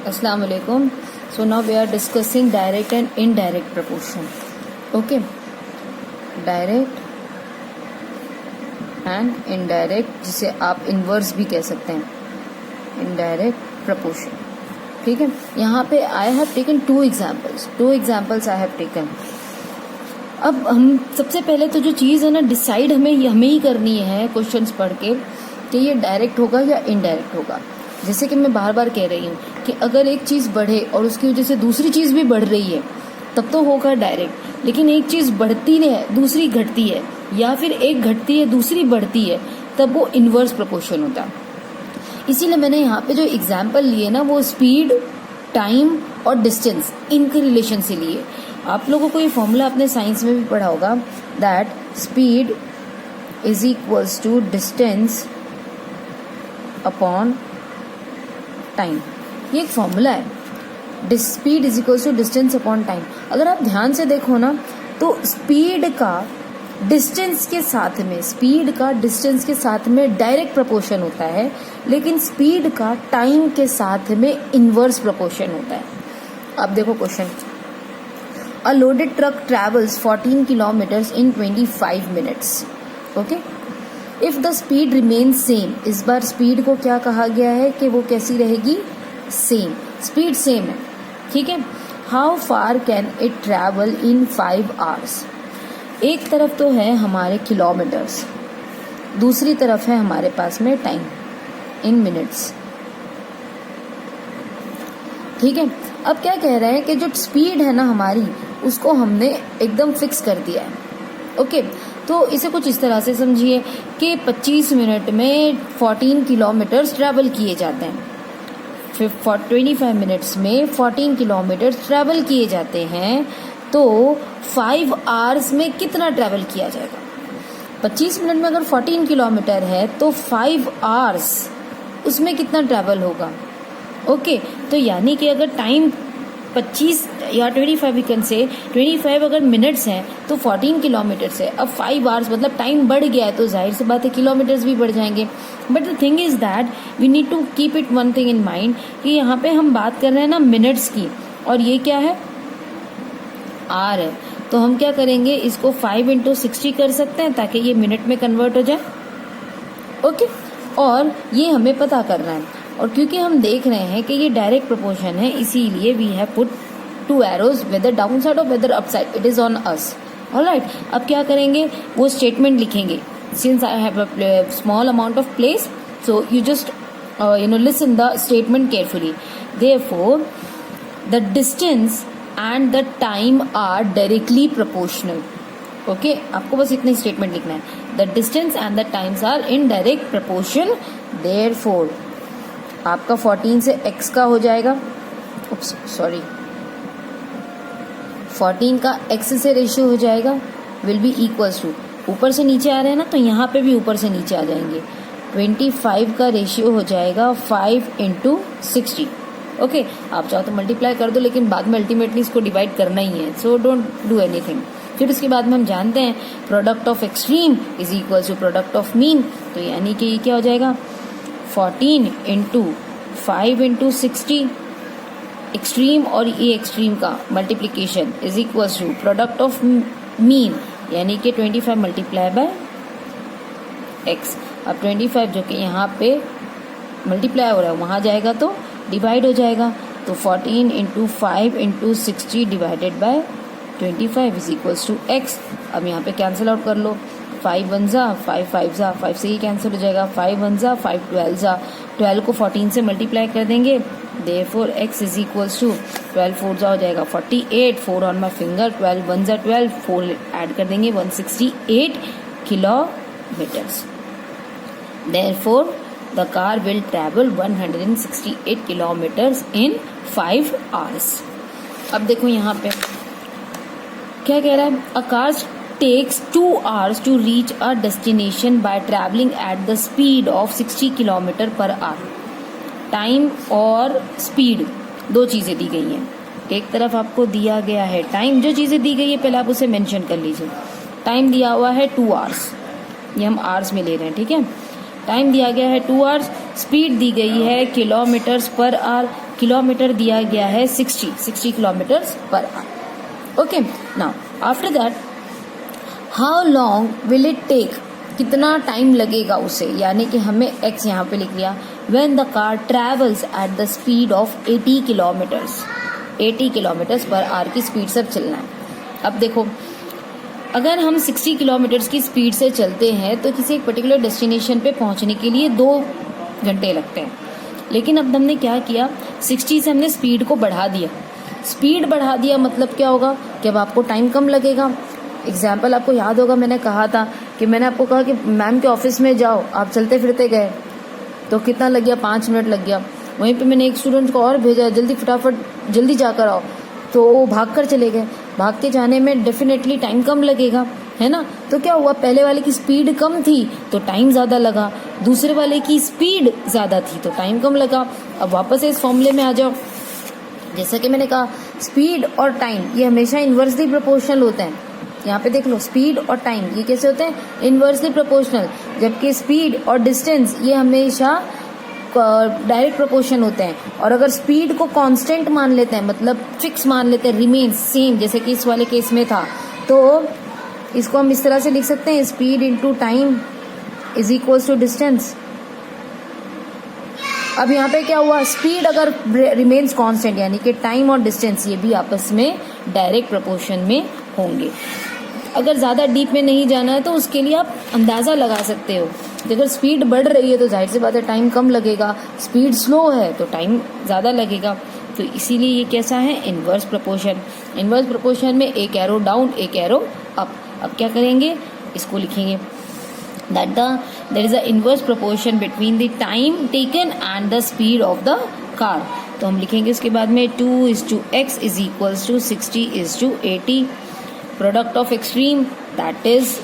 Assalamu alaikum. So now we are discussing direct and indirect proportion. Okay. Direct and indirect, जिसे आप inverse भी कह सकते हैं, indirect proportion. ठीक है. यहाँ पे I have taken two examples I have taken. अब हम सबसे पहले तो जो चीज़ है ना, डिसाइड हमें ही करनी है क्वेश्चंस पढ़ के कि ये डायरेक्ट होगा या इनडायरेक्ट होगा. जैसे कि मैं बार बार कह रही हूँ कि अगर एक चीज़ बढ़े और उसकी वजह से दूसरी चीज़ भी बढ़ रही है तब तो होगा डायरेक्ट. लेकिन एक चीज़ बढ़ती है दूसरी घटती है, या फिर एक घटती है दूसरी बढ़ती है, तब वो इनवर्स प्रोपोर्शन होता है. इसीलिए मैंने यहाँ पे जो एग्जाम्पल लिए ना, वो स्पीड, टाइम और डिस्टेंस, इनके रिलेशन से लिए. आप लोगों को ये फॉर्मूला अपने साइंस में भी पढ़ा होगा, that speed is equals to distance upon time. ये एक फॉर्मूला है, speed is equals to distance upon time. अगर आप ध्यान से देखो ना, तो स्पीड का डिस्टेंस के साथ में डायरेक्ट प्रोपोर्शन होता है, लेकिन स्पीड का टाइम के साथ में इनवर्स प्रोपोर्शन होता है. अब देखो question, a loaded truck travels 14 kilometres in 25 minutes. Okay, if the speed remain same, इस बार स्पीड को क्या कहा गया है कि वो कैसी रहेगी, सेम. स्पीड सेम है, ठीक है. How far can it travel in 5 hours. एक तरफ तो है हमारे किलोमीटर्स, दूसरी तरफ है हमारे पास में टाइम इन मिनट्स. ठीक है. अब क्या कह रहे हैं कि जो स्पीड है ना हमारी, उसको हमने एकदम फिक्स कर दिया है. ओके, तो इसे कुछ इस तरह से समझिए कि 25 मिनट में 14 किलोमीटर्स ट्रैवल किए जाते हैं. फिर 25 मिनट्स में 14 किलोमीटर्स ट्रैवल किए जाते हैं, तो 5 आवर्स में कितना ट्रैवल किया जाएगा. 25 मिनट में अगर 14 किलोमीटर है तो 5 आवर्स उसमें कितना ट्रैवल होगा. ओके, तो यानी कि अगर टाइम 25 या 25 वी कैन से 25 अगर मिनट्स हैं तो 14 किलोमीटर्स है. अब 5 आवर्स मतलब टाइम बढ़ गया है, तो जाहिर सी बात है किलोमीटर्स भी बढ़ जाएंगे. But the thing is that we need to keep it one thing in mind कि यहाँ पे हम बात कर रहे हैं ना मिनट्स की, और ये क्या है, आर है. तो हम क्या करेंगे, इसको 5 × 60 कर सकते हैं ताकि ये मिनट में कन्वर्ट हो जाए. ओके, और ये हमें पता करना है. और क्योंकि हम देख रहे हैं कि ये डायरेक्ट प्रोपोर्शन है, इसीलिए we have put 2 arrows, whether down side और whether up side, it is on us. Alright, अब क्या करेंगे, वो स्टेटमेंट लिखेंगे. Since I have a small amount of place, so you just listen the statement carefully. Therefore the distance and the time are directly proportional. Okay, आपको बस इतना statement लिखना है, the distance and the times are in direct proportion. Therefore आपका 14 से x का हो जाएगा, 14 का x से रेशियो हो जाएगा, विल बी इक्वल्स टू, ऊपर से नीचे आ रहे हैं ना, तो यहाँ पे भी ऊपर से नीचे आ जाएंगे. 25 का रेशियो हो जाएगा 5 × 60. ओके, आप चाहो तो मल्टीप्लाई कर दो, लेकिन बाद में अल्टीमेटली इसको डिवाइड करना ही है, सो डोंट डू एनीथिंग. फिर उसके बाद में हम जानते हैं product of extreme is equal to product of mean. तो यानी कि ये क्या हो जाएगा, 14 × 5 × 60, एक्सट्रीम और ये एक्सट्रीम का multiplication is equal to product of mean, यानी कि 25 मल्टीप्लाई बाय x. अब 25 जो कि यहाँ पे मल्टीप्लाई हो रहा है वहाँ जाएगा तो डिवाइड हो जाएगा, तो 14 × 5 × 60 divided by 25 is equals to x. अब यहाँ पे कैंसिल आउट कर लो, 5 1 जा 5 5 जा 5 से ही कैंसिल हो जाएगा, 5 1 जा 5 12 जा, 12 को 14 से मल्टीप्लाई कर देंगे. Therefore x is equals to 12 4 जा हो जाएगा 48, 4 ऑन माई फिंगर, 12 1 जा 12, 4 ऐड कर देंगे 168 kilometres. Therefore the car will travel 168 kilometres in 5 hours. अब देखो यहाँ पे क्या कह रहा है, a car takes 2 hours to reach a destination by traveling at the speed of 60 km/h. Time और स्पीड दो चीज़ें दी गई हैं. एक तरफ आपको दिया गया है टाइम, जो चीज़ें दी गई है पहले आप उसे मेंशन कर लीजिए. टाइम दिया हुआ है 2 आवर्स, ये हम आवर्स में ले रहे हैं, ठीक है. टाइम दिया गया है 2 आवर्स, स्पीड दी गई है किलोमीटर्स पर आवर. किलोमीटर दिया गया है 60 kilometres per hour. Okay, now after that how long will it take, कितना टाइम लगेगा उसे, यानी कि हमें x यहाँ पे लिख लिया। When the car travels at the speed of 80 kilometres per our की स्पीड से चलना है। अब देखो, अगर हम 60 किलोमीटर्स की स्पीड से चलते हैं तो किसी एक पर्टिकुलर डेस्टिनेशन पे पहुंचने के लिए 2 घंटे लगते हैं। लेकिन अब हमने क्या किया, 60 से हमने स्पीड को बढ़ा दिया। स्पीड बढ़ा दिया मतलब क्या होगा कि अब आपको टाइम कम लगेगा। एग्जाम्पल आपको याद होगा, मैंने कहा था कि मैंने आपको कहा कि मैम के ऑफिस में जाओ, आप चलते फिरते गए तो कितना लग गया, 5 मिनट लग गया। वहीं पे मैंने एक स्टूडेंट को और भेजा, जल्दी फटाफट जल्दी जाकर आओ, तो वो भाग कर चले गए। भाग के जाने में डेफिनेटली टाइम कम लगेगा, है ना। तो क्या हुआ, पहले वाले की स्पीड कम थी तो टाइम ज़्यादा लगा, दूसरे वाले की स्पीड ज़्यादा थी तो टाइम कम लगा। अब वापस इस फॉर्मूले में आ जाओ। जैसा कि मैंने कहा, स्पीड और टाइम ये हमेशा इन्वर्सली प्रोपोर्शनल होते हैं। यहाँ पे देख लो, स्पीड और टाइम ये कैसे होते हैं, इन्वर्सली प्रोपोर्शनल, जबकि स्पीड और डिस्टेंस ये हमेशा डायरेक्ट प्रोपोर्शन होते हैं। और अगर स्पीड को कांस्टेंट मान लेते हैं, मतलब फिक्स मान लेते हैं, रिमेन्स सेम, जैसे कि इस वाले केस में था, तो इसको हम इस तरह से लिख सकते हैं, speed into time is equals to distance. अब यहाँ पे क्या हुआ, स्पीड अगर रिमेन्स कांस्टेंट, यानी कि टाइम और डिस्टेंस ये भी आपस में डायरेक्ट प्रोपोर्शन में होंगे। अगर ज़्यादा डीप में नहीं जाना है तो उसके लिए आप अंदाज़ा लगा सकते हो कि अगर स्पीड बढ़ रही है तो जाहिर सी बात है टाइम कम लगेगा, स्पीड स्लो है तो टाइम ज़्यादा लगेगा। तो इसीलिए ये कैसा है, इन्वर्स प्रोपोर्शन। इन्वर्स प्रोपोर्शन में एक एरो डाउन एक एरो अप। अब क्या करेंगे, इसको लिखेंगे that there is a inverse proportion between the time taken and the speed of the car। तो हम लिखेंगे उसके बाद में 2:x is equals to 60:80। Product of extreme that is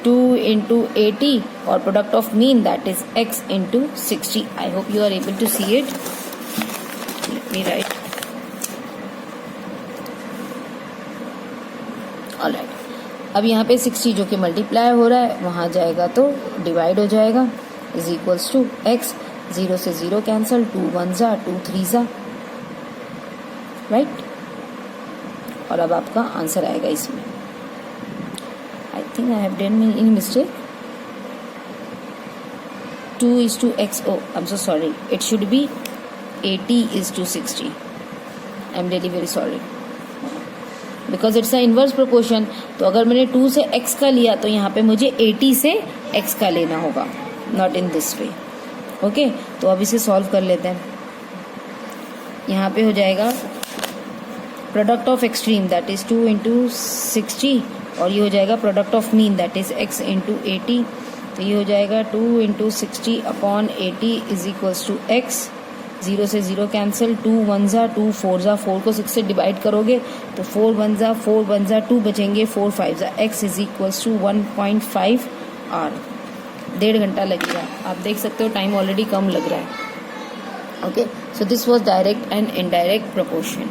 2 into 80 और product of mean that is x into 60। I hope you are able to see it. Let me write. Alright, अब यहाँ पे 60 जो कि मल्टीप्लाई हो रहा है वहाँ जाएगा तो डिवाइड हो जाएगा, इज इक्वल्स टू x, 0 से 0 कैंसल, 2 1 जा 2 3 जा, राइट। और अब आपका आंसर आएगा इसमें। I think I have done any mistake. 2:x, oh I'm so sorry, it should be 80:60। I'm really very sorry because it's a inverse proportion। तो अगर मैंने 2 से x का लिया तो यहाँ पे मुझे 80 से x का लेना होगा, not in this way। Okay, तो अब इसे सॉल्व कर लेते हैं। यहाँ पे हो जाएगा product of extreme that is 2 into 60 और ये हो जाएगा product of mean that is x into 80। तो ये हो जाएगा 2 into 60 upon 80 is equals to x, 0 से 0 कैंसिल, 2 1 जा 2 4 जा, 4 को 6 से डिवाइड करोगे तो 4 1 जा 2 बचेंगे, 4 5 जा, x is equals to 1.5 hour. 1.5 घंटा लगेगा। आप देख सकते हो टाइम ऑलरेडी कम लग रहा है। Okay, so this was direct and indirect proportion.